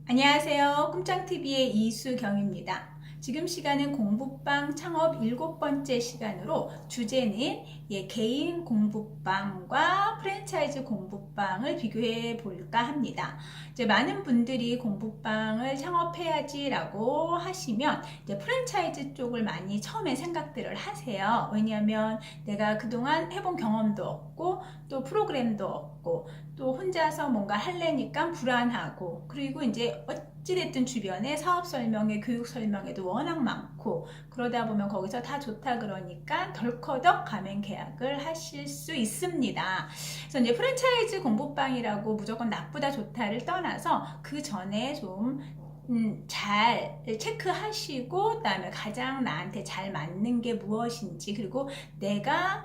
안녕하세요. 꿈짱TV의 이수경입니다. 지금 시간은 공부방 창업 7번째 시간으로 주제는 개인 공부방과 프랜차이즈 공부방을 비교해 볼까 합니다. 이제 많은 분들이 공부방을 창업해야지라고 하시면 이제 프랜차이즈 쪽을 많이 처음에 생각들을 하세요. 왜냐하면 내가 그동안 해본 경험도 없고 또 프로그램도 없고 또 혼자서 뭔가 하려니까 불안하고, 그리고 이제 어찌됐든 주변에 사업 설명회, 교육 설명회도 워낙 많고, 그러다 보면 거기서 다 좋다 그러니까 덜커덕 가맹 계약을 하실 수 있습니다. 그래서 이제 프랜차이즈 공부방이라고 무조건 나쁘다 좋다를 떠나서 그 전에 좀 잘 체크하시고, 그다음에 가장 나한테 잘 맞는 게 무엇인지, 그리고 내가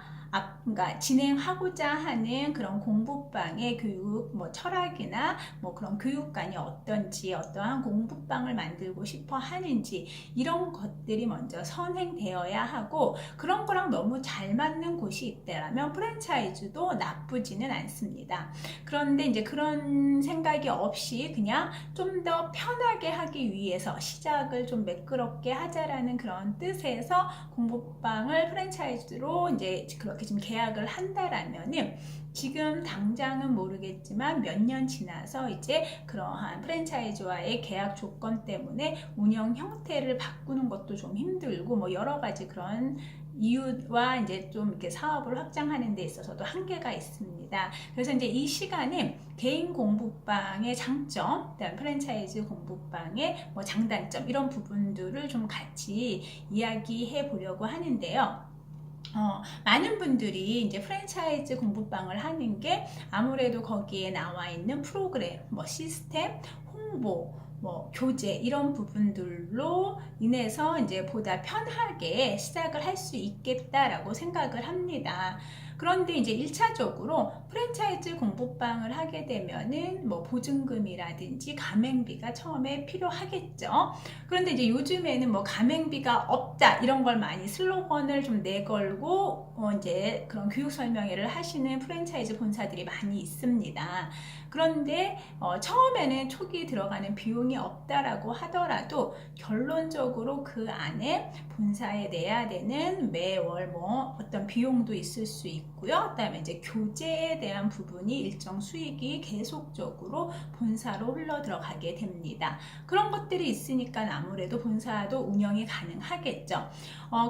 그러니까 진행하고자 하는 그런 공부방의 교육 철학이나 그런 교육관이 어떤지, 어떠한 공부방을 만들고 싶어 하는지, 이런 것들이 먼저 선행되어야 하고, 그런 거랑 너무 잘 맞는 곳이 있다면 프랜차이즈도 나쁘지는 않습니다. 그런데 이제 그런 생각이 없이 그냥 좀 더 편하게 하기 위해서, 시작을 좀 매끄럽게 하자라는 그런 뜻에서 공부방을 프랜차이즈로 이제 그렇게 좀 계약을 한다라면은, 지금 당장은 모르겠지만 몇 년 지나서 이제 그러한 프랜차이즈와의 계약 조건 때문에 운영 형태를 바꾸는 것도 좀 힘들고, 여러 가지 그런 이유와 이제 좀 이렇게 사업을 확장하는 데 있어서도 한계가 있습니다. 그래서 이제 이 시간에 개인 공부방의 장점, 그다음 프랜차이즈 공부방의 장단점, 이런 부분들을 좀 같이 이야기해 보려고 하는데요. 많은 분들이 이제 프랜차이즈 공부방을 하는 게 아무래도 거기에 나와 있는 프로그램, 시스템, 홍보, 교재, 이런 부분들로 인해서 이제 보다 편하게 시작을 할 수 있겠다라고 생각을 합니다. 그런데 이제 1차적으로 프랜차이즈 공부방을 하게 되면은 보증금이라든지 가맹비가 처음에 필요하겠죠. 그런데 이제 요즘에는 가맹비가 없다, 이런 걸 많이 슬로건을 좀 내걸고 이제 그런 교육 설명회를 하시는 프랜차이즈 본사들이 많이 있습니다. 그런데 처음에는 초기 들어가는 비용이 없다라고 하더라도 결론적으로 그 안에 본사에 내야 되는 매월 어떤 비용도 있을 수 있고요. 그다음에 이제 교재에 대한 부분이 일정 수익이 계속적으로 본사로 흘러 들어가게 됩니다. 그런 것들이 있으니까 아무래도 본사도 운영이 가능하겠죠.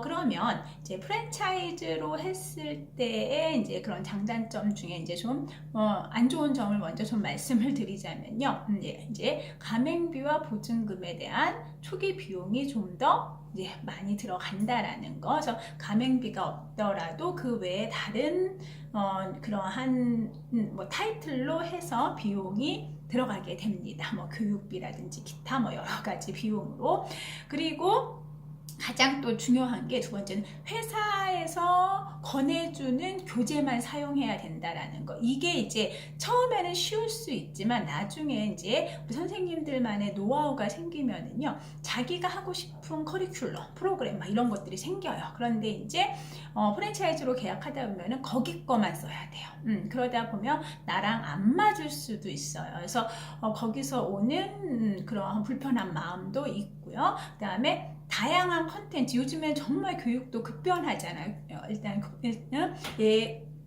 그러면 이제 프랜차이즈로 했을 때의 이제 그런 장단점 중에 이제 좀 안 좋은 점을 먼저 좀 말씀을 드리자면요. 이제 가맹비와 보증금에 대한 초기 비용이 좀 더 많이 들어간다라는 거. 그래서 가맹비가 없더라도 그 외에 다른 그러한 타이틀로 해서 비용이 들어가게 됩니다. 교육비라든지 기타 여러 가지 비용으로. 그리고 가장 또 중요한 게 두 번째는 회사에서 권해주는 교재만 사용해야 된다라는 거. 이게 이제 처음에는 쉬울 수 있지만 나중에 이제 우리 선생님들만의 노하우가 생기면은요, 자기가 하고 싶은 커리큘럼, 프로그램 이런 것들이 생겨요. 그런데 이제 프랜차이즈로 계약하다 보면은 거기 거만 써야 돼요. 그러다 보면 나랑 안 맞을 수도 있어요. 그래서 거기서 오는 그런 불편한 마음도 있고요. 그 다음에 다양한 컨텐츠, 요즘엔 정말 교육도 급변하잖아요. 일단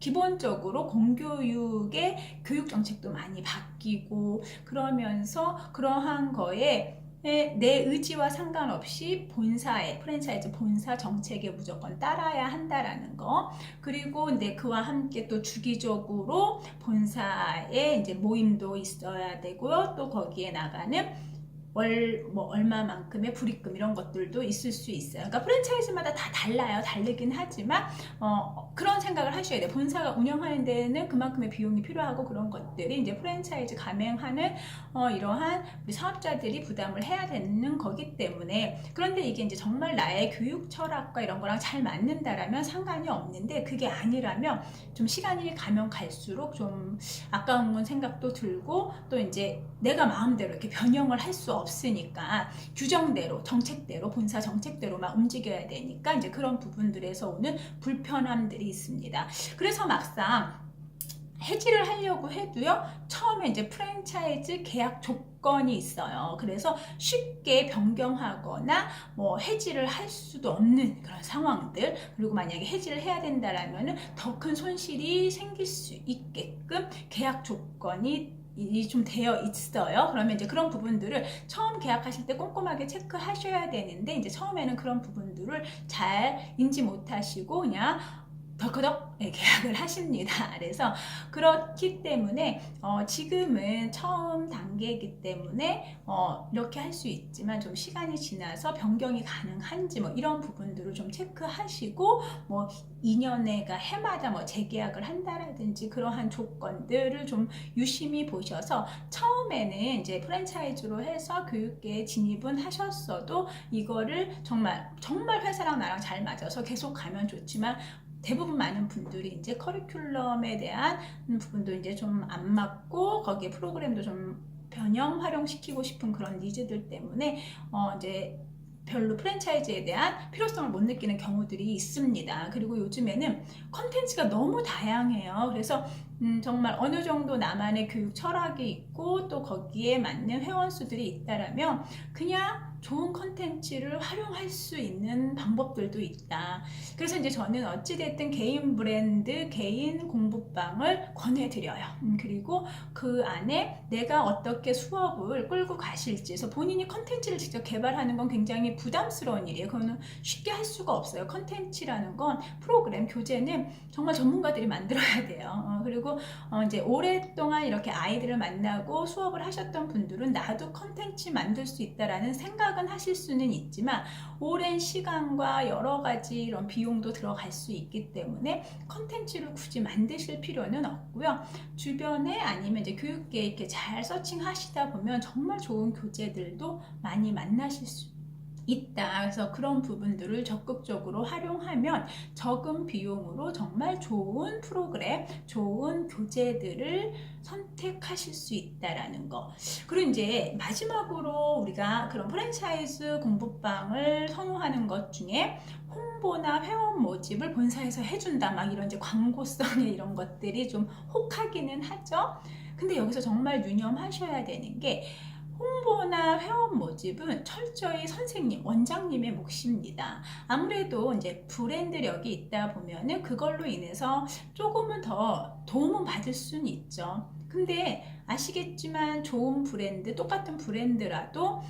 기본적으로 공교육의 교육 정책도 많이 바뀌고, 그러면서 그러한 거에 내 의지와 상관없이 본사의 프랜차이즈 본사 정책에 무조건 따라야 한다라는 거. 그리고 그와 함께 또 주기적으로 본사에 이제 모임도 있어야 되고요. 또 거기에 나가는 얼마만큼의 불입금, 이런 것들도 있을 수 있어요. 그러니까 프랜차이즈마다 다 달라요. 다르긴 하지만 그런 생각을 하셔야 돼요. 본사가 운영하는 데는 그만큼의 비용이 필요하고, 그런 것들이 이제 프랜차이즈 가맹하는 이러한 우리 사업자들이 부담을 해야 되는 거기 때문에. 그런데 이게 이제 정말 나의 교육 철학과 이런 거랑 잘 맞는다라면 상관이 없는데, 그게 아니라면 좀 시간이 가면 갈수록 좀 아까운 생각도 들고, 또 이제 내가 마음대로 이렇게 변형을 할 수 없으니까 규정대로, 정책대로, 본사 정책대로만 움직여야 되니까 이제 그런 부분들에서 오는 불편함들이 있습니다. 그래서 막상 해지를 하려고 해도요, 처음에 이제 프랜차이즈 계약 조건이 있어요. 그래서 쉽게 변경하거나 뭐 해지를 할 수도 없는 그런 상황들, 그리고 만약에 해지를 해야 된다라면은 더 큰 손실이 생길 수 있게끔 계약 조건이 좀 되어 있어요. 그러면 이제 그런 부분들을 처음 계약하실 때 꼼꼼하게 체크하셔야 되는데, 이제 처음에는 그런 부분들을 잘 인지 못하시고 그냥 덜커덕 계약을 하십니다. 그래서 그렇기 때문에 지금은 처음 단계이기 때문에 이렇게 할 수 있지만, 좀 시간이 지나서 변경이 가능한지 뭐 이런 부분들을 좀 체크하시고, 뭐 2년에가 해마다 뭐 재계약을 한다라든지 그러한 조건들을 좀 유심히 보셔서, 처음에는 이제 프랜차이즈로 해서 교육계에 진입은 하셨어도 이거를 정말 회사랑 나랑 잘 맞아서 계속 가면 좋지만, 대부분 많은 분들이 이제 커리큘럼에 대한 부분도 이제 좀 안 맞고, 거기에 프로그램도 좀 변형 활용시키고 싶은 그런 니즈들 때문에 이제 별로 프랜차이즈에 대한 필요성을 못 느끼는 경우들이 있습니다. 그리고 요즘에는 컨텐츠가 너무 다양해요. 그래서 정말 어느 정도 나만의 교육 철학이 있고 또 거기에 맞는 회원 수들이 있다라면 그냥 좋은 컨텐츠를 활용할 수 있는 방법들도 있다. 그래서 이제 저는 어찌됐든 개인 브랜드, 개인 공부방을 권해드려요. 그리고 그 안에 내가 어떻게 수업을 끌고 가실지, 그래서 본인이 컨텐츠를 직접 개발하는 건 굉장히 부담스러운 일이에요. 그거는 쉽게 할 수가 없어요. 컨텐츠라는 건, 프로그램, 교재는 정말 전문가들이 만들어야 돼요. 그리고 이제 오랫동안 이렇게 아이들을 만나고 수업을 하셨던 분들은 나도 컨텐츠 만들 수 있다라는 생각은 하실 수는 있지만, 오랜 시간과 여러 가지 이런 비용도 들어갈 수 있기 때문에 컨텐츠를 굳이 만드실 필요는 없고요. 주변에 아니면 이제 교육계에 이렇게 잘 서칭하시다 보면 정말 좋은 교재들도 많이 만나실 수 있다. 그래서 그런 부분들을 적극적으로 활용하면 적은 비용으로 정말 좋은 프로그램, 좋은 교재들을 선택하실 수 있다라는 거. 그리고 이제 마지막으로 우리가 그런 프랜차이즈 공부방을 선호하는 것 중에 홍보나 회원 모집을 본사에서 해준다, 막 이런 이제 광고성의 이런 것들이 좀 혹하기는 하죠. 근데 여기서 정말 유념하셔야 되는 게, 홍보나 회원 모집은 철저히 선생님, 원장님의 몫입니다. 아무래도 이제 브랜드력이 있다 보면은 그걸로 인해서 조금은 더 도움은 받을 수는 있죠. 근데 아시겠지만 좋은 브랜드, 똑같은 브랜드라도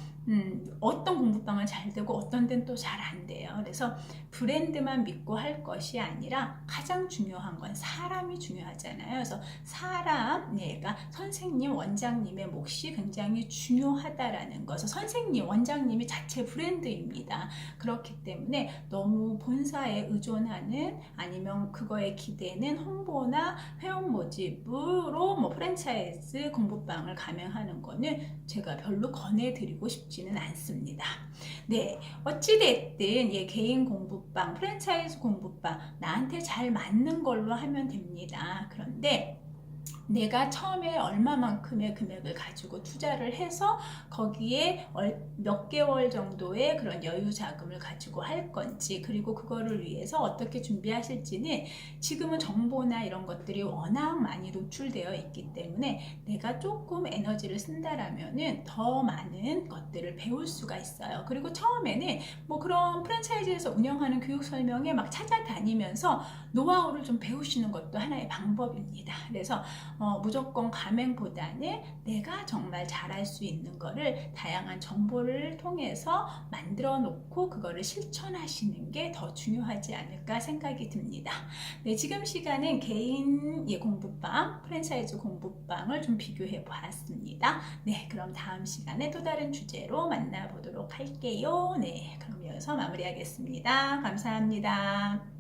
어떤 공부방은 잘 되고 어떤 데는 또 잘 안 돼요. 그래서 브랜드만 믿고 할 것이 아니라 가장 중요한 건 사람이 중요하잖아요. 그래서 사람, 그러니까 선생님, 원장님의 몫이 굉장히 중요하다라는 것을, 선생님, 원장님이 자체 브랜드입니다. 그렇기 때문에 너무 본사에 의존하는, 아니면 그거에 기대는 홍보나 회원 모집으로 뭐 프랜차이즈 공부방을 감행하는 거는 제가 별로 권해드리고 싶지는 않습니다. 네, 어찌됐든 개인 공부방, 프랜차이즈 공부방 나한테 잘 맞는 걸로 하면 됩니다. 그런데 내가 처음에 얼마만큼의 금액을 가지고 투자를 해서 거기에 몇 개월 정도의 그런 여유 자금을 가지고 할 건지, 그리고 그거를 위해서 어떻게 준비하실지는 지금은 정보나 이런 것들이 워낙 많이 노출되어 있기 때문에 내가 조금 에너지를 쓴다라면은 더 많은 것들을 배울 수가 있어요. 그리고 처음에는 뭐 그런 프랜차이즈에서 운영하는 교육 설명에 막 찾아다니면서 노하우를 좀 배우시는 것도 하나의 방법입니다. 그래서 무조건 가맹보다는 내가 정말 잘할 수 있는 거를 다양한 정보를 통해서 만들어 놓고 그거를 실천하시는 게 더 중요하지 않을까 생각이 듭니다. 네, 지금 시간은 개인 공부방, 프랜차이즈 공부방을 좀 비교해 보았습니다. 네, 그럼 다음 시간에 또 다른 주제로 만나보도록 할게요. 네, 그럼 여기서 마무리하겠습니다. 감사합니다.